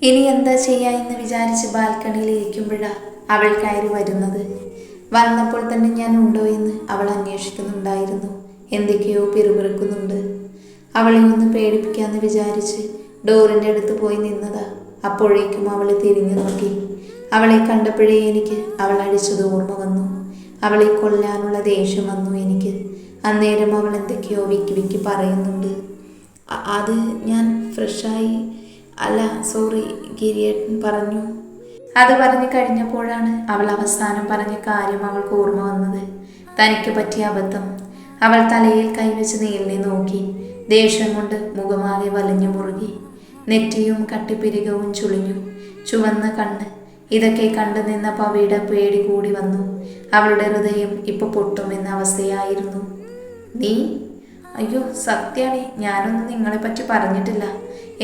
ഇനി എന്താ ചെയ്യാ എന്ന് വിചാരിച്ച് ബാൽക്കണിയിൽ ഇരിക്കുമ്പോഴാണ് അവൾ കയറി വരുന്നത്. വന്നപ്പോൾ തന്നെ ഞാൻ ഉണ്ടോ എന്ന് അവൾ അന്വേഷിക്കുന്നുണ്ടായിരുന്നു. എന്തൊക്കെയോ പിറുപിറുക്കുന്നുണ്ട്. അവളെ ഒന്ന് പേടിപ്പിക്കാമെന്ന് വിചാരിച്ച് ഡോറിൻ്റെ അടുത്ത് പോയി നിന്നതാ. അപ്പോഴേക്കും അവൾ തിരിഞ്ഞു നോക്കി. അവളെ കണ്ടപ്പോഴേ എനിക്ക് അവൾ അടിച്ചത് ഓർമ്മ വന്നു. അവളെ കൊല്ലാനുള്ള ദേഷ്യം വന്നു എനിക്ക്. അന്നേരം അവൾ എന്തൊക്കെയോ വിക്കി വിക്കി പറയുന്നുണ്ട്. അത് ഞാൻ ഫ്രഷായി, അല്ല സോറി, ഗിരിയേട്ടൻ പറഞ്ഞു. അത് പറഞ്ഞു കഴിഞ്ഞപ്പോഴാണ് അവൾ അവസാനം പറഞ്ഞ കാര്യം അവൾക്ക് ഓർമ്മ വന്നത്. തനിക്ക് പറ്റിയ അബദ്ധം. അവൾ തലയിൽ കൈവച്ച് നീലിനെ നോക്കി. ദേഷ്യം കൊണ്ട് മുഖമാകെ വലിഞ്ഞു മുറുകി. നെറ്റിയും കട്ടിപ്പിരികവും ചുളിഞ്ഞു. ചുവന്ന കണ്ണ്. ഇതൊക്കെ കണ്ടു നിന്ന പവിയുടെ പേടി കൂടി വന്നു. അവളുടെ ഹൃദയം ഇപ്പൊ പൊട്ടുമെന്ന അവസ്ഥയായിരുന്നു. നീ? അയ്യോ സത്യാണേ, ഞാനൊന്നും നിങ്ങളെപ്പറ്റി പറഞ്ഞിട്ടില്ല.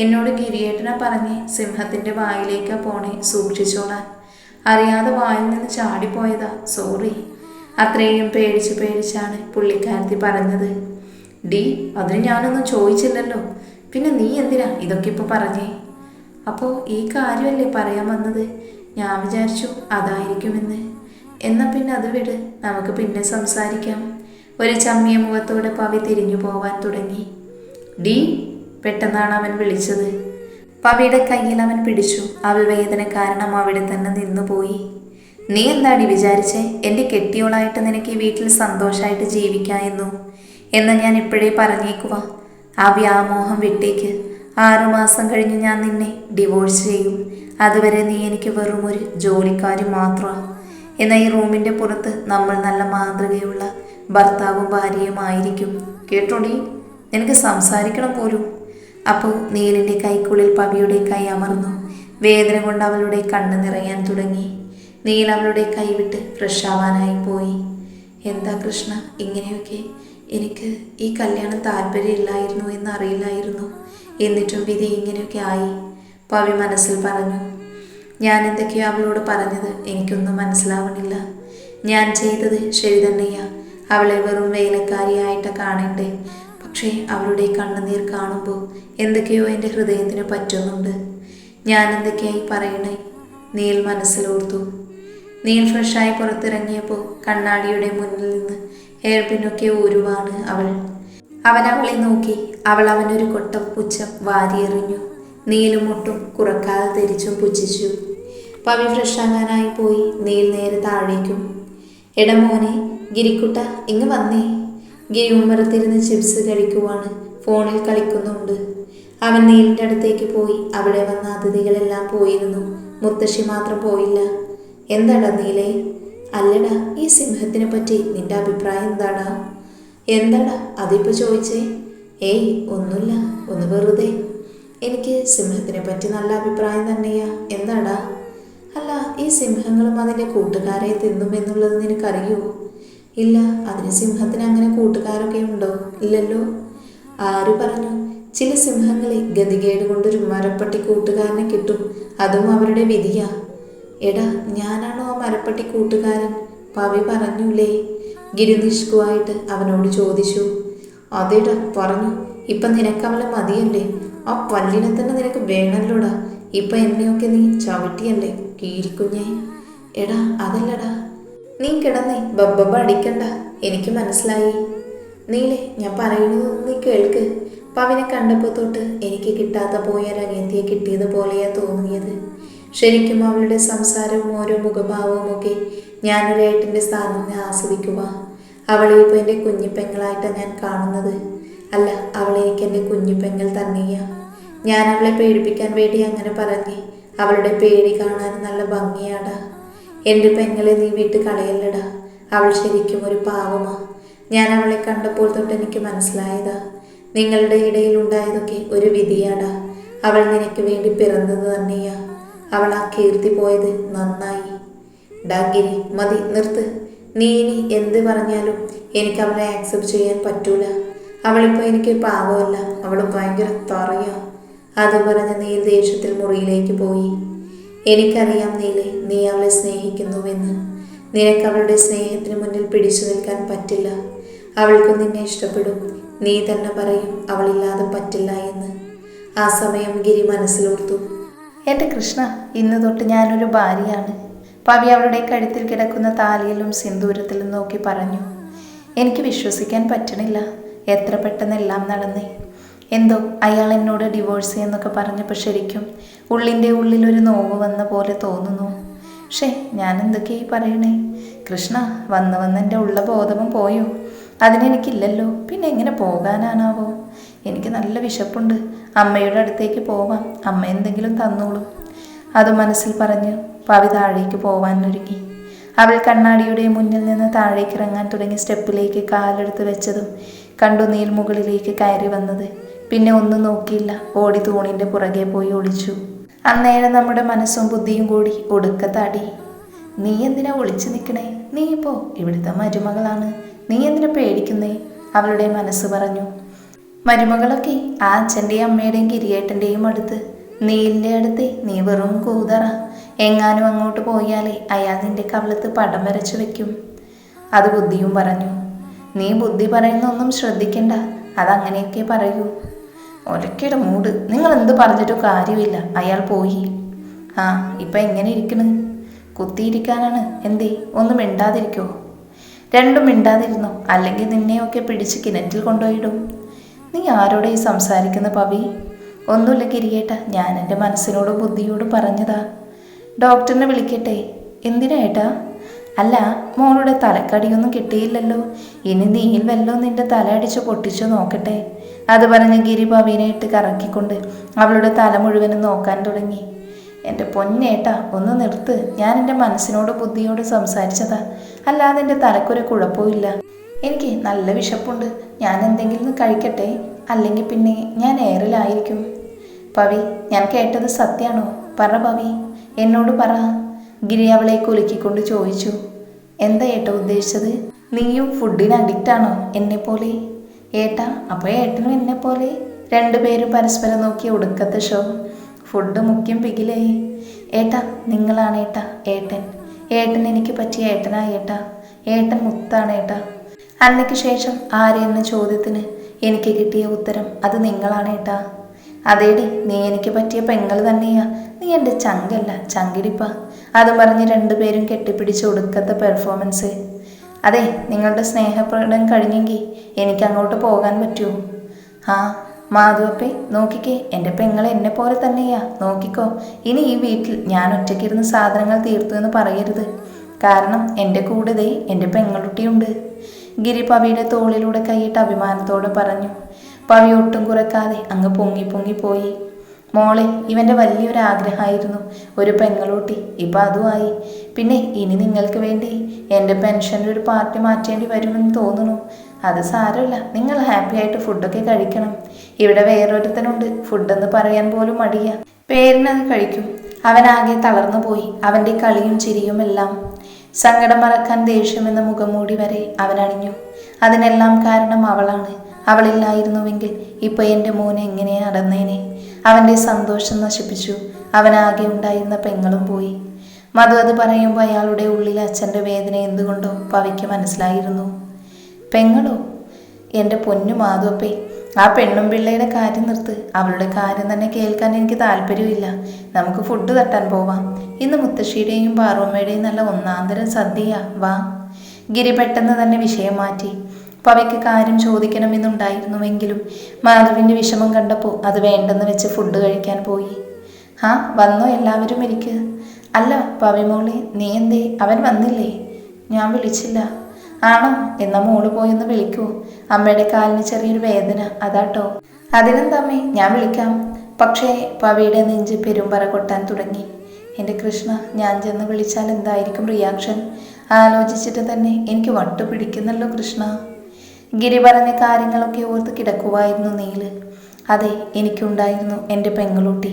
എന്നോട് ഗിരിയേട്ടനെ പറഞ്ഞ് സിംഹത്തിൻ്റെ വായിലേക്കാ പോണേ, സൂക്ഷിച്ചോളാൻ. അറിയാതെ വായിൽ നിന്ന് ചാടിപ്പോയതാ, സോറി. അത്രയും പേടിച്ചാണ് പുള്ളിക്കാരത്തി പറഞ്ഞത്. ഡി, അതിന് ഞാനൊന്നും ചോദിച്ചില്ലല്ലോ. പിന്നെ നീ എന്തിനാ ഇതൊക്കെ ഇപ്പോൾ പറഞ്ഞേ? അപ്പോൾ ഈ കാര്യമല്ലേ പറയാൻ വന്നത്? ഞാൻ വിചാരിച്ചു അതായിരിക്കുമെന്ന്. എന്നാൽ പിന്നെ അത് വിട്, നമുക്ക് പിന്നെ സംസാരിക്കാം. ഒരു ചമ്മിയ മുഖത്തോടെ പവി തിരിഞ്ഞു പോവാൻ തുടങ്ങി. ഡി, പെട്ടെന്നാണ് അവൻ വിളിച്ചത്. പവിയുടെ കയ്യിൽ അവൻ പിടിച്ചു. അവൾ വേദന കാരണം അവിടെ തന്നെ നിന്നുപോയി. നീ എന്താടി വിചാരിച്ചേ? എൻ്റെ കെട്ടിയോളായിട്ട് നിനക്ക് ഈ വീട്ടിൽ സന്തോഷമായിട്ട് ജീവിക്കാമെന്നു? എന്ന് ഞാൻ ഇപ്പോഴേ പറഞ്ഞേക്കുവാ. ആ വ്യാമോഹം വിട്ടേക്ക്. 6 മാസം കഴിഞ്ഞ് ഞാൻ നിന്നെ ഡിവോഴ്സ് ചെയ്യും. അതുവരെ നീ എനിക്ക് വെറും ഒരു ജോലിക്കാരി മാത്രമാണ്. എന്നാൽ ഈ റൂമിൻ്റെ പുറത്ത് നമ്മൾ നല്ല മാതൃകയുള്ള ഭർത്താവും ഭാര്യയുമായിരിക്കും. കേട്ടോടി, നിനക്ക് സംസാരിക്കണം പോലും. അപ്പോൾ നീലിൻ്റെ കൈക്കുള്ളിൽ പവിയുടെ കൈ അമർന്നു. വേദന കൊണ്ട് അവളുടെ കണ്ണ് നിറയാൻ തുടങ്ങി. നീൽ അവളുടെ കൈവിട്ട് ഫ്രഷ് ആവാനായി പോയി. എന്താ കൃഷ്ണ ഇങ്ങനെയൊക്കെ? എനിക്ക് ഈ കല്യാണം താല്പര്യമില്ലായിരുന്നു എന്നറിയില്ലായിരുന്നു. എന്നിട്ടും വിധി ഇങ്ങനെയൊക്കെ ആയി, പവി മനസ്സിൽ പറഞ്ഞു. ഞാൻ എന്തൊക്കെയോ അവളോട് പറഞ്ഞത് എനിക്കൊന്നും മനസ്സിലാവണില്ല. ഞാൻ ചെയ്തത് ശരി തന്നെയാ. അവളെ വെറും വേലക്കാരിയായിട്ട് കാണണ്ടേ? പക്ഷേ അവളുടെ കണ്ണുനീർ കാണുമ്പോൾ എന്തൊക്കെയോ എൻ്റെ ഹൃദയത്തിന് പറ്റുന്നുണ്ട്. ഞാൻ എന്തൊക്കെയായി പറയണേ? നീൽ മനസ്സിലോർത്തു. നീൽ ഫ്രഷായി പുറത്തിറങ്ങിയപ്പോൾ കണ്ണാടിയുടെ മുന്നിൽ നിന്ന് ഹെയർ പിന്നൊക്കെ ഊരുവാണ് അവൾ. അവൻ അവളെ നോക്കി. അവൾ അവനൊരു കൊട്ട പുച്ഛം വാരിയെറിഞ്ഞു. നീലും മുട്ടും കുറക്കാതെ ധരിച്ചും പുച്ഛിച്ചു. പവി ഫ്രഷാകാനായി പോയി. നീൽ നേരെ താഴേക്കും. എടാ മോനെ, ഗിരിക്കുട്ട ഇങ്ങ് വന്നേ. ഗിരി ഉമ്മറത്തിരുന്ന് ചിപ്സ് കഴിക്കുവാണ്. ഫോണിൽ കളിക്കുന്നുണ്ട്. അവൻ നീലിൻ്റെ അടുത്തേക്ക് പോയി. അവിടെ വന്ന അതിഥികളെല്ലാം പോയിരുന്നു. മുത്തശ്ശി മാത്രം പോയില്ല. എന്താടാ നീലേ? അല്ലടാ, ഈ സിംഹത്തിനെ പറ്റി നിന്റെ അഭിപ്രായം എന്താടാ? എന്താടാ അതിപ്പോൾ ചോദിച്ചേ? ഏയ് ഒന്നുമില്ല, ഒന്ന് വെറുതെ. എനിക്ക് സിംഹത്തിനെ പറ്റി നല്ല അഭിപ്രായം തന്നെയാ. എന്താടാ? അല്ല, ഈ സിംഹങ്ങളും അതിൻ്റെ കൂട്ടുകാരെ തിന്നുമെന്നുള്ളത് നിനക്കറിയുമോ? ഇല്ല, അതിന് സിംഹത്തിന് അങ്ങനെ കൂട്ടുകാരൊക്കെ ഉണ്ടോ? ഇല്ലല്ലോ. ആര് പറഞ്ഞു? ചില സിംഹങ്ങളെ ഗതികേട് കൊണ്ടൊരു മരപ്പട്ടി കൂട്ടുകാരനെ കിട്ടും. അതും അവരുടെ വിധിയാ. എടാ, ഞാനാണോ ആ മരപ്പട്ടി കൂട്ടുകാരൻ? പവി പറഞ്ഞൂലേ? ഗിരി നിഷ്കുവായിട്ട് അവനോട് ചോദിച്ചു. അതേടാ പറഞ്ഞു. ഇപ്പം നിനക്കവളെ മതിയല്ലേ? ആ പല്ലിനെ തന്നെ നിനക്ക് വേണല്ലോടാ. ഇപ്പം എന്നെയൊക്കെ നീ ചവിട്ടിയല്ലേ കീരിക്കുഞ്ഞേ? എടാ അതല്ലടാ. നീ കിടന്നേ ബബ്ബ അടിക്കണ്ട, എനിക്ക് മനസ്സിലായി. നീലേ, ഞാൻ പറയുന്നത് നീ കേൾക്ക്. പവിനെ കണ്ടപ്പോൾ തൊട്ട് എനിക്ക് കിട്ടാത്ത പോയ ഒരനിയത്തിയെ കിട്ടിയതുപോലെയാ തോന്നിയത്. ശരിക്കും അവളുടെ സംസാരവും ഓരോ മുഖഭാവവും ഒക്കെ ഞാനൊരു ഏട്ടൻ്റെ സ്ഥാനം ആസ്വദിക്കുക. അവളെ ഇപ്പോൾ എൻ്റെ കുഞ്ഞിപ്പെങ്ങളായിട്ടാണ് ഞാൻ കാണുന്നത്. അല്ല, അവളെ എനിക്ക് എൻ്റെ കുഞ്ഞിപ്പെങ്ങൾ തന്നെയാ. ഞാൻ അവളെ പേടിപ്പിക്കാൻ വേണ്ടി അങ്ങനെ പറഞ്ഞ്. അവളുടെ പേടി കാണാൻ നല്ല ഭംഗിയാടാ. എൻ്റെ പെങ്ങളെ നീ വിട്ട് കളയല്ലടാ. അവൾ ശരിക്കും ഒരു പാവമാ. ഞാൻ അവളെ കണ്ടപ്പോൾ തൊട്ട് എനിക്ക് മനസ്സിലായതാ. നിങ്ങളുടെ ഇടയിൽ ഉണ്ടായതൊക്കെ ഒരു വിധിയാടാ. അവൾ നിനക്ക് വേണ്ടി പിറന്നത് തന്നെയാ. അവൾ ആ കീർത്തി പോയത് നന്നായി. ഡാഗിരി, മതി, നിർത്ത്. നീ ഇനി എന്ത് പറഞ്ഞാലും എനിക്ക് അവളെ ആക്സെപ്റ്റ് ചെയ്യാൻ പറ്റൂല. അവളിപ്പോൾ എനിക്ക് പാവമല്ല, അവൾ ഭയങ്കര തറയാ. അത് പറഞ്ഞ് നീൽ ദേഷ്യത്തിൽ മുറിയിലേക്ക് പോയി. എനിക്കറിയാം നീലേ, നീ അവളെ സ്നേഹിക്കുന്നുവെന്ന്. നിനക്ക് അവളുടെ സ്നേഹത്തിന് മുന്നിൽ പിടിച്ചു നിൽക്കാൻ പറ്റില്ല. അവൾക്ക് നിന്നെ ഇഷ്ടപ്പെടും. നീ തന്നെ പറയും അവളില്ലാതെ പറ്റില്ല എന്ന്. ആ സമയം ഗിരി മനസ്സിലോർത്തു. എൻ്റെ കൃഷ്ണ, ഇന്ന് തൊട്ട് ഞാനൊരു ഭാര്യയാണ്. പവി അവളുടെ കഴുത്തിൽ കിടക്കുന്ന താലിയിലും സിന്ദൂരത്തിലും നോക്കി പറഞ്ഞു. എനിക്ക് വിശ്വസിക്കാൻ പറ്റണില്ല, എത്ര പെട്ടെന്ന് എല്ലാം നടന്നേ. എന്തോ അയാൾ എന്നോട് ഡിവോഴ്സ് എന്നൊക്കെ പറഞ്ഞപ്പോൾ ശരിക്കും ഉള്ളിൻ്റെ ഉള്ളിലൊരു നോവ് വന്ന പോലെ തോന്നുന്നു. പക്ഷേ ഞാൻ എന്തൊക്കെയായി പറയണേ കൃഷ്ണ? വന്ന് എൻ്റെ ഉള്ള ബോധവും പോയോ? അതിനെനിക്കില്ലല്ലോ, പിന്നെ എങ്ങനെ പോകാനാണാവോ? എനിക്ക് നല്ല വിശപ്പുണ്ട്, അമ്മയുടെ അടുത്തേക്ക് പോവാം, അമ്മ എന്തെങ്കിലും തന്നോളൂ. അത് മനസ്സിൽ പറഞ്ഞു പവി താഴേക്ക് പോവാനൊരുങ്ങി. അവൾ കണ്ണാടിയുടെ മുന്നിൽ നിന്ന് താഴേക്ക് ഇറങ്ങാൻ തുടങ്ങി സ്റ്റെപ്പിലേക്ക് കാലെടുത്ത് വെച്ചതും കണ്ടു നീൽ മുകളിലേക്ക് കയറി വന്നത്. പിന്നെ ഒന്നും നോക്കിയില്ല, ഓടി തൂണിൻ്റെ പുറകെ പോയി ഒളിച്ചു. അന്നേരം നമ്മുടെ മനസ്സും ബുദ്ധിയും കൂടി ഒടുക്കത്താടി. നീ എന്തിനാ ഒളിച്ചു നിൽക്കണേ? നീ ഇപ്പോൾ ഇവിടുത്തെ മരുമകളാണ്, നീ എന്തിനാ പേടിക്കുന്നേ? അവളുടെ മനസ്സ് പറഞ്ഞു. മരുമകളൊക്കെ ആ അച്ഛൻ്റെയും അമ്മയുടെയും ഗിരിയേട്ടൻ്റെയും അടുത്ത്, നീലിൻ്റെ അടുത്ത് നീ വെറും കൂതറ. എങ്ങാനും അങ്ങോട്ട് പോയാലേ അയാൾ നിന്റെ കവളത്ത് പടം വരച്ചു വെക്കും. അത് ബുദ്ധിയും പറഞ്ഞു. നീ ബുദ്ധി പറയുന്നൊന്നും ശ്രദ്ധിക്കണ്ട, അതങ്ങനെയൊക്കെ പറയൂ. ഒലക്കയുടെ മൂട്, നിങ്ങൾ എന്ത് പറഞ്ഞിട്ടും കാര്യമില്ല, അയാൾ പോയി. ആ ഇപ്പം എങ്ങനെ ഇരിക്കണ്? കുത്തിയിരിക്കാനാണ്. എന്തേ ഒന്നും മിണ്ടാതിരിക്കോ? രണ്ടും മിണ്ടാതിരുന്നോ, അല്ലെങ്കിൽ നിന്നെയൊക്കെ പിടിച്ച് കിണറ്റിൽ കൊണ്ടുപോയിടും. നീ ആരോടെ ഈ സംസാരിക്കുന്ന പവി? ഒന്നുമില്ല ഗിരിയേട്ട, ഞാൻ എൻ്റെ മനസ്സിനോടും ബുദ്ധിയോടും പറഞ്ഞതാ. ഡോക്ടറിനെ വിളിക്കട്ടെ? എന്തിനാ ഏട്ടാ? അല്ല, മോളുടെ തലക്കടിയൊന്നും കിട്ടിയില്ലല്ലോ, ഇനി നീയിൽ വല്ലോ നിന്റെ തല അടിച്ച് പൊട്ടിച്ചു നോക്കട്ടെ. അത് പറഞ്ഞ് ഗിരി പവീനെ ഇട്ട് കറക്കിക്കൊണ്ട് അവളുടെ തല മുഴുവനും നോക്കാൻ തുടങ്ങി. എൻ്റെ പൊന്നേട്ടാ ഒന്ന് നിർത്ത്, ഞാൻ എൻ്റെ മനസ്സിനോട് ബുദ്ധിയോട് സംസാരിച്ചതാ, അല്ലാതെ എൻ്റെ തലക്കൊരു കുഴപ്പമില്ല. എനിക്ക് നല്ല വിശപ്പുണ്ട്, ഞാൻ എന്തെങ്കിലും കഴിക്കട്ടെ, അല്ലെങ്കിൽ പിന്നെ ഞാൻ ഏറിലായിരിക്കും. പവി, ഞാൻ കേട്ടത് സത്യമാണോ? പറ പവി, എന്നോട് പറ. ഗിരി അവളെ കുലുക്കിക്കൊണ്ട് ചോദിച്ചു. എന്താ ഏട്ടാ ഉദ്ദേശിച്ചത്? നീയും ഫുഡിന് അഡിക്റ്റാണോ എന്നെപ്പോലെ? ഏട്ടാ, അപ്പോൾ ഏട്ടനും എന്നെപ്പോലെ? രണ്ടുപേരും പരസ്പരം നോക്കി ഒടുക്കത്തെ ഷോ. ഫുഡ് മുഖ്യം പികിലേ. ഏട്ടാ, നിങ്ങളാണ് ഏട്ടാ ഏട്ടൻ. ഏട്ടൻ എനിക്ക് പറ്റിയ ഏട്ടനാ ഏട്ടാ. ഏട്ടൻ മുത്താണ് ഏട്ടാ. അന്നയ്ക്ക് ശേഷം ആരെന്ന ചോദ്യത്തിന് എനിക്ക് കിട്ടിയ ഉത്തരം അത് നിങ്ങളാണ് ഏട്ടാ. അതേടി, നീ എനിക്ക് പറ്റിയ പെങ്ങൾ തന്നെയാ. നീ എൻ്റെ ചങ്കല്ല, ചങ്കിടിപ്പ. അതും പറഞ്ഞ് രണ്ടുപേരും കെട്ടിപ്പിടിച്ച് ഒടുക്കത്തെ പെർഫോമൻസ്. അതെ, നിങ്ങളുടെ സ്നേഹപ്രകടനം കഴിഞ്ഞെങ്കിൽ എനിക്ക് അങ്ങോട്ട് പോകാൻ പറ്റുമോ? ആ മാധവപ്പേ, നോക്കിക്കേ, എൻ്റെ പെങ്ങൾ എന്നെ പോലെ തന്നെയാ, നോക്കിക്കോ. ഇനി ഈ വീട്ടിൽ ഞാൻ ഒറ്റയ്ക്കിരുന്ന് സാധനങ്ങൾ തീർത്തു എന്ന് പറയരുത്, കാരണം എൻ്റെ കൂടെ ദേ എൻ്റെ പെങ്ങളുട്ടിയുണ്ട്. ഗിരി പവിയുടെ തോളിലൂടെ കൈയിട്ട് അഭിമാനത്തോടെ പറഞ്ഞു. പവി ഒട്ടും കുറക്കാതെ അങ്ങ് പൊങ്ങി പോയി. മോളെ, ഇവൻ്റെ വലിയൊരു ആഗ്രഹമായിരുന്നു ഒരു പെങ്ങളൂട്ടി, ഇപ്പം അതുമായി. പിന്നെ ഇനി നിങ്ങൾക്ക് വേണ്ടി എൻ്റെ പെൻഷൻ്റെ ഒരു പാർട്ടി മാറ്റേണ്ടി വരുമെന്ന് തോന്നുന്നു. അത് സാരമില്ല, നിങ്ങൾ ഹാപ്പി ആയിട്ട് ഫുഡൊക്കെ കഴിക്കണം. ഇവിടെ വേറൊരുത്തനുണ്ട്, ഫുഡെന്ന് പറയാൻ പോലും മടിയ, പേരിനത് കഴിക്കും. അവനാകെ തളർന്നു പോയി, അവൻ്റെ കളിയും ചിരിയും എല്ലാം. സങ്കടം മറക്കാൻ ദേഷ്യമെന്ന മുഖംമൂടി വരെ അവനണിഞ്ഞു. അതിനെല്ലാം കാരണം അവളാണ്. അവളില്ലായിരുന്നുവെങ്കിൽ ഇപ്പോൾ എൻ്റെ മോനെ എങ്ങനെ നടന്നേനെ? അവൻ്റെ സന്തോഷം നശിപ്പിച്ചു. അവനാകെ ഉണ്ടായിരുന്ന പെങ്ങളും പോയി. മധു അത് പറയുമ്പോൾ അയാളുടെ ഉള്ളിൽ അച്ഛൻ്റെ വേദന എന്തുകൊണ്ടോ പവിക്ക് മനസ്സിലായിരുന്നു. പെങ്ങളോ? എൻ്റെ പൊന്നു മാധവപ്പേ, ആ പെണ്ണും പിള്ളയുടെ കാര്യം നിർത്ത്. അവളുടെ കാര്യം തന്നെ കേൾക്കാൻ എനിക്ക് താല്പര്യമില്ല. നമുക്ക് ഫുഡ് തട്ടാൻ പോവാം. ഇന്ന് മുത്തശ്ശിയുടെയും പാറൂമ്മയുടെയും നല്ല ഒന്നാന്തരം സദ്യയാ, വാ. ഗിരി പെട്ടെന്ന് തന്നെ വിഷയം മാറ്റി. പവിക്ക് കാര്യം ചോദിക്കണമെന്നുണ്ടായിരുന്നുവെങ്കിലും മാധവിൻ്റെ വിഷമം കണ്ടപ്പോൾ അത് വേണ്ടെന്ന് വെച്ച് ഫുഡ് കഴിക്കാൻ പോയി. ആ വന്നോ എല്ലാവരും ഇരിക്കുക. അല്ല പവിമോളെ, നീ എന്തേ? അവൻ വന്നില്ലേ? ഞാൻ വിളിച്ചില്ല. ആണോ? എന്നാൽ മോള് പോയൊന്ന് വിളിക്കൂ. അമ്മയുടെ കാലിന് ചെറിയൊരു വേദന, അതാട്ടോ. അതിനെന്താമ്മേ, ഞാൻ വിളിക്കാം. പക്ഷേ പവിയുടെ നെഞ്ച് പെരുമ്പറ കൊട്ടാൻ തുടങ്ങി. എൻ്റെ കൃഷ്ണ, ഞാൻ ചെന്ന് വിളിച്ചാൽ എന്തായിരിക്കും റിയാക്ഷൻ? ആലോചിച്ചിട്ട് തന്നെ എനിക്ക് വട്ടു പിടിക്കുന്നല്ലോ കൃഷ്ണ. ഗിരി പറഞ്ഞ കാര്യങ്ങളൊക്കെ ഓർത്ത് കിടക്കുവായിരുന്നു നീല്. അതെ, എനിക്കുണ്ടായിരുന്നു എൻ്റെ പെങ്ങളൂട്ടി.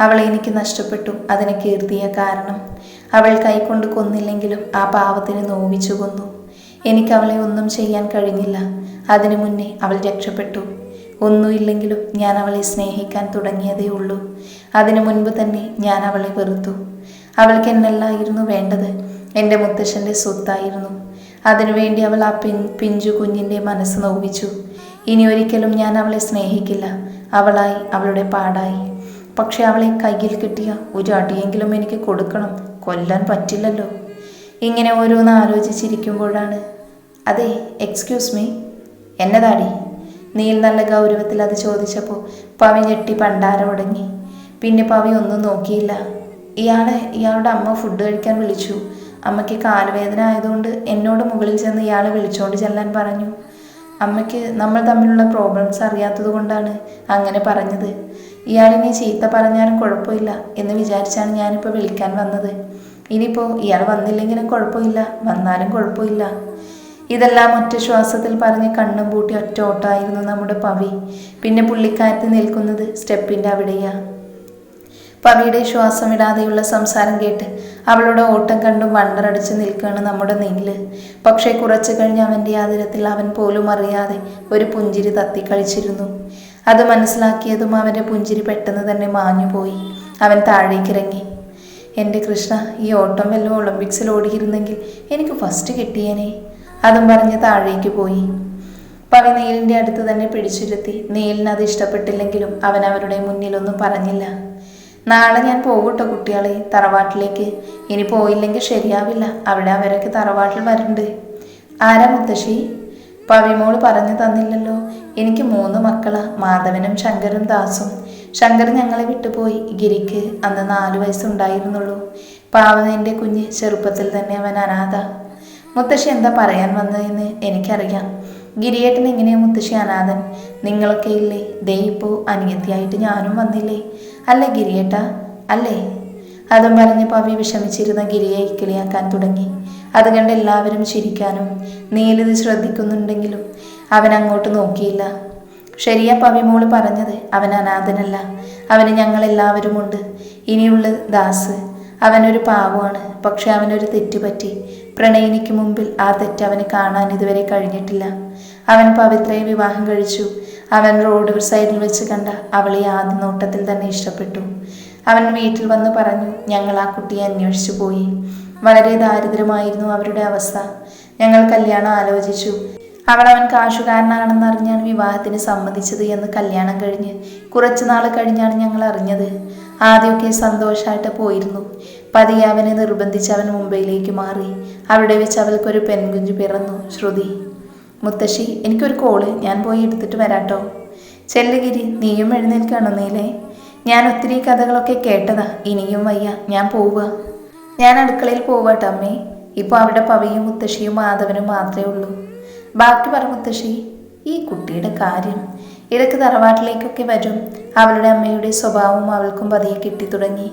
അവളെ എനിക്ക് നഷ്ടപ്പെട്ടു. അതിനെ കീർത്തിയ കാരണം അവൾ കൈകൊണ്ട് കൊന്നില്ലെങ്കിലും ആ പാവത്തിന് നോവിച്ചു കൊന്നു. എനിക്ക് അവളെ ഒന്നും ചെയ്യാൻ കഴിഞ്ഞില്ല. അതിനു മുന്നേ അവൾ രക്ഷപ്പെട്ടു. ഒന്നുമില്ലെങ്കിലും ഞാൻ അവളെ സ്നേഹിക്കാൻ തുടങ്ങിയതേ ഉള്ളൂ. അതിനു മുൻപ് തന്നെ ഞാൻ അവളെ വെറുത്തു. അവൾക്ക് എന്നല്ലായിരുന്നു വേണ്ടത്, എൻ്റെ മുത്തശ്ശൻ്റെ സ്വത്തായിരുന്നു. അതിനുവേണ്ടി അവൾ ആ പിഞ്ചു കുഞ്ഞിൻ്റെ മനസ്സ് നോവിച്ചു. ഇനി ഒരിക്കലും ഞാൻ അവളെ സ്നേഹിക്കില്ല. അവളായി, അവളുടെ പാടായി. പക്ഷെ അവളെ കയ്യിൽ കിട്ടിയ ഒരു അടിയെങ്കിലും എനിക്ക് കൊടുക്കണം, കൊല്ലാൻ പറ്റില്ലല്ലോ. ഇങ്ങനെ ഓരോന്ന് ആലോചിച്ചിരിക്കുമ്പോഴാണ് അതെ, എക്സ്ക്യൂസ് മീ, എന്നതാടി? നീൽ നല്ല ഗൗരവത്തിൽ അത് ചോദിച്ചപ്പോൾ പവി ഞെട്ടി പണ്ടാരമടങ്ങി. പിന്നെ പവി ഒന്നും നോക്കിയില്ല. ഇയാളുടെ അമ്മ ഫുഡ് കഴിക്കാൻ വിളിച്ചു. അമ്മയ്ക്ക് കാലുവേദന ആയതുകൊണ്ട് എന്നോട് മുകളിൽ ചെന്ന് ഇയാളെ വിളിച്ചോണ്ട് ചെല്ലാൻ പറഞ്ഞു. അമ്മയ്ക്ക് നമ്മൾ തമ്മിലുള്ള പ്രോബ്ലംസ് അറിയാത്തത് കൊണ്ടാണ് അങ്ങനെ പറഞ്ഞത്. ഇയാളിനി ചീത്ത പറഞ്ഞാലും കുഴപ്പമില്ല എന്ന് വിചാരിച്ചാണ് ഞാനിപ്പോൾ വിളിക്കാൻ വന്നത്. ഇനിയിപ്പോൾ ഇയാൾ വന്നില്ലെങ്കിലും കുഴപ്പമില്ല, വന്നാലും കുഴപ്പമില്ല. ഇതെല്ലാം ഒറ്റ ശ്വാസത്തിൽ പറഞ്ഞ് കണ്ണും പൂട്ടി ഒറ്റ ഓട്ടമായിരുന്നു നമ്മുടെ പവി. പിന്നെ പുള്ളിക്കാരത്ത് നിൽക്കുന്നത് സ്റ്റെപ്പിൻ്റെ അവിടെയാ. പവിയുടെ ശ്വാസം വിടാതെയുള്ള സംസാരം കേട്ട് അവളുടെ ഓട്ടം കണ്ടും വണ്ടറടിച്ച് നിൽക്കുകയാണ് നമ്മുടെ നീല്. പക്ഷേ കുറച്ചു കഴിഞ്ഞ് അവൻ്റെ ആദരത്തിൽ അവൻ പോലും അറിയാതെ ഒരു പുഞ്ചിരി തത്തിക്കളിച്ചിരുന്നു. അത് മനസ്സിലാക്കിയതും അവൻ്റെ പുഞ്ചിരി പെട്ടെന്ന് തന്നെ മാഞ്ഞുപോയി. അവൻ താഴേക്കിറങ്ങി. എൻ്റെ കൃഷ്ണ, ഈ ഓട്ടം വല്ലതും ഒളിമ്പിക്സിൽ ഓടിയിരുന്നെങ്കിൽ എനിക്ക് ഫസ്റ്റ് കിട്ടിയേനെ. അതും പറഞ്ഞ് താഴേക്ക് പോയി. പവി നീലിൻ്റെ അടുത്ത് തന്നെ പിടിച്ചിരുത്തി. നീലിന് അത് ഇഷ്ടപ്പെട്ടില്ലെങ്കിലും അവൻ അവരുടെ മുന്നിലൊന്നും പറഞ്ഞില്ല. നാളെ ഞാൻ പോകട്ടോ കുട്ടികളെ, തറവാട്ടിലേക്ക്. ഇനി പോയില്ലെങ്കിൽ ശരിയാവില്ല, അവിടെ അവരൊക്കെ തറവാട്ടിൽ വരുന്നുണ്ട്. ആരാ മുത്തശ്ശി? പവിമോള് പറഞ്ഞു തന്നില്ലല്ലോ. എനിക്ക് 3 മക്കളാ, മാധവനും ശങ്കരും ദാസും. ശങ്കർ ഞങ്ങളെ വിട്ടുപോയി. ഗിരിക്ക് അന്ന് 4 വയസ്സുണ്ടായിരുന്നുള്ളൂ. പാവനൻ്റെ കുഞ്ഞ്, ചെറുപ്പത്തിൽ തന്നെ അവൻ അനാഥ. മുത്തശ്ശി എന്താ പറയാൻ വന്നതെന്ന് എനിക്കറിയാം. ഗിരിയേട്ടൻ എങ്ങനെയാ മുത്തശ്ശി അനാഥൻ? നിങ്ങളൊക്കെ ഇല്ലേ? ദേ ഇപ്പോൾ അനിയത്തിയായിട്ട് ഞാനും വന്നില്ലേ? അല്ലേ ഗിരിയേട്ട, അല്ലേ? അതും പറഞ്ഞ് പവി വിഷമിച്ചിരുന്ന ഗിരിയെ ഇക്കിളിയാക്കാൻ തുടങ്ങി. അത് കണ്ട് എല്ലാവരും ചിരിക്കാനും നീലിത് ശ്രദ്ധിക്കുന്നുണ്ടെങ്കിലും അവൻ അങ്ങോട്ട് നോക്കിയില്ല. ശരിയാ പവിമോള് പറഞ്ഞത്, അവൻ അനാഥനല്ല, അവന് ഞങ്ങളെല്ലാവരുമുണ്ട്. ഇനിയുള്ള ദാസ്, അവനൊരു പാവമാണ്. പക്ഷെ അവനൊരു തെറ്റുപറ്റി. പ്രണയിനിക്ക് മുമ്പിൽ ആ തെറ്റ് അവന് കാണാൻ ഇതുവരെ കഴിഞ്ഞിട്ടില്ല. അവൻ പവിത്രയെ വിവാഹം കഴിച്ചു. അവൻ റോഡ് സൈഡിൽ വെച്ച് കണ്ട അവളെ ആദ്യ നോട്ടത്തിൽ തന്നെ ഇഷ്ടപ്പെട്ടു. അവൻ വീട്ടിൽ വന്ന് പറഞ്ഞു, ഞങ്ങൾ ആ കുട്ടിയെ അന്വേഷിച്ചു പോയി. വളരെ ദാരിദ്ര്യമായിരുന്നു അവരുടെ അവസ്ഥ. ഞങ്ങൾ കല്യാണം ആലോചിച്ചു. അവൻ കാശുകാരനാണെന്ന് അറിഞ്ഞാണ് വിവാഹത്തിന് സമ്മതിച്ചത് എന്ന് കല്യാണം കഴിഞ്ഞ് കുറച്ചു നാൾ കഴിഞ്ഞാണ് ഞങ്ങൾ അറിഞ്ഞത്. ആദ്യമൊക്കെ സന്തോഷമായിട്ട് പോയിരുന്നു. പതിയെ അവനെ നിർബന്ധിച്ച് അവൻ മുംബൈയിലേക്ക് മാറി. അവിടെ വെച്ച് അവൾക്കൊരു പെൺകുഞ്ഞ് പിറന്നു, ശ്രുതി. മുത്തശ്ശി, എനിക്കൊരു കോള്, ഞാൻ പോയി എടുത്തിട്ട് വരാട്ടോ. ചെല്ലുകിരി, നീയും എഴുന്നേൽക്കാണോ നീലേ? ഞാൻ ഒത്തിരി കഥകളൊക്കെ കേട്ടതാ, ഇനിയും വയ്യ, ഞാൻ പോവുക. ഞാൻ അടുക്കളയിൽ പോവാട്ടോ അമ്മേ. ഇപ്പോൾ അവിടെ പവിയും മുത്തശ്ശിയും മാധവനും മാത്രമേ ഉള്ളൂ. ബാക്കി പറ മുത്തശ്ശി. ഈ കുട്ടിയുടെ കാര്യം ഇടയ്ക്ക് തറവാട്ടിലേക്കൊക്കെ വരും. അവളുടെ അമ്മയുടെ സ്വഭാവം അവൾക്കും പതിയെ കിട്ടിത്തുടങ്ങി.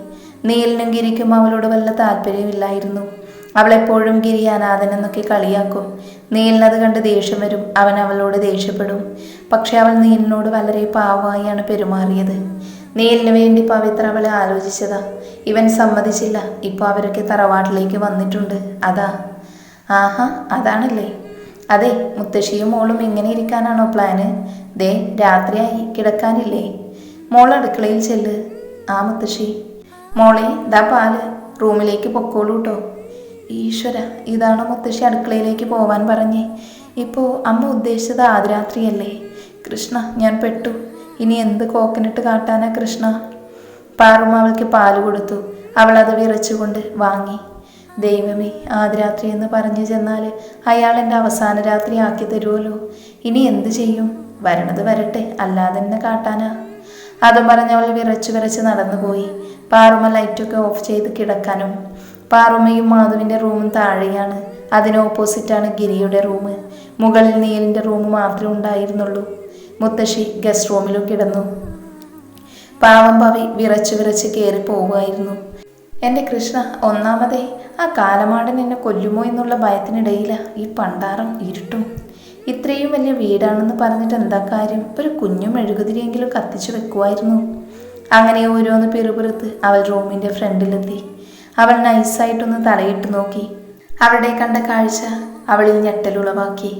നീലിനും ഗിരിക്കും അവളോട് വല്ല താല്പര്യമില്ലായിരുന്നു. അവളെപ്പോഴും ഗിരി അനാഥനെന്നൊക്കെ കളിയാക്കും. നീലിനത് കണ്ട് ദേഷ്യം വരും. അവൻ അവളോട് ദേഷ്യപ്പെടും. പക്ഷെ അവൾ നീലിനോട് വളരെ പാവമായാണ് പെരുമാറിയത്. നീലിന് വേണ്ടി പവിത്ര അവളെ ആലോചിച്ചതാ. ഇവൻ സമ്മതിച്ചില്ല. ഇപ്പോൾ അവരൊക്കെ തറവാട്ടിലേക്ക് വന്നിട്ടുണ്ട്. അതാ. ആഹാ, അതാണല്ലേ. അതെ, മുത്തശ്ശിയും മോളും ഇങ്ങനെ ഇരിക്കാനാണോ പ്ലാന്? ദേ, രാത്രിയായി, കിടക്കാനില്ലേ? മോൾ അടുക്കളയിൽ ചെല്ല്. ആ മുത്തശ്ശി. മോളെ, ദാ പാല്, റൂമിലേക്ക് പൊക്കോളൂ കേട്ടോ. ഈശ്വര, ഇതാണോ മുത്തശ്ശി അടുക്കളയിലേക്ക് പോവാൻ പറഞ്ഞേ? ഇപ്പോൾ അമ്മ ഉദ്ദേശിച്ചത് ആദ്യരാത്രിയല്ലേ? കൃഷ്ണ, ഞാൻ പെട്ടു. ഇനി എന്ത് കോക്കനട്ട് കാട്ടാനാ കൃഷ്ണ? പാറും അവൾക്ക് പാല് കൊടുത്തു. അവൾ അത് വിറച്ചുകൊണ്ട് വാങ്ങി. ദൈവമേ, ആദ്യരാത്രി എന്ന് പറഞ്ഞു ചെന്നാൽ അയാൾ എൻ്റെ അവസാന രാത്രി ആക്കി തരുമല്ലോ. ഇനി എന്ത് ചെയ്യും? വരണത് വരട്ടെ, അല്ലാതെ തന്നെ കാട്ടാനാ. അതും പറഞ്ഞ് അവൾ വിറച്ച് നടന്നുപോയി. പാറുമ ലൈറ്റൊക്കെ ഓഫ് ചെയ്ത് കിടക്കാനും. പാറുമയും മാധുവിൻ്റെ റൂമും താഴെയാണ്. അതിന് ഓപ്പോസിറ്റാണ് ഗിരിയുടെ റൂം. മുകളിൽ നീലിൻ്റെ റൂം മാത്രമേ ഉണ്ടായിരുന്നുള്ളൂ. മുത്തശ്ശി ഗസ്റ്റ് റൂമിലും കിടന്നു. പാവം പവി വിറച്ച് കയറി പോവുമായിരുന്നു. എൻ്റെ കൃഷ്ണ, ഒന്നാമതേ ആ കാലമാടൻ എന്നെ കൊല്ലുമോ എന്നുള്ള ഭയത്തിനിടയില ഈ പണ്ടാരം ഇരുട്ടും. ഇത്രയും വലിയ വീടാണെന്ന് പറഞ്ഞിട്ട് എന്താ കാര്യം? ഒരു കുഞ്ഞു മെഴുകുതിരിയെങ്കിലും കത്തിച്ചു വെക്കുമായിരുന്നു. അങ്ങനെ ഓരോന്ന് പിറുപിറുത്ത് അവൾ റൂമിൻ്റെ ഫ്രണ്ടിലെത്തി. അവൾ നൈസായിട്ടൊന്ന് തലയിട്ട് നോക്കി. അവിടെ കണ്ട കാഴ്ച അവളിൽ ഞെട്ടലുളവാക്കി.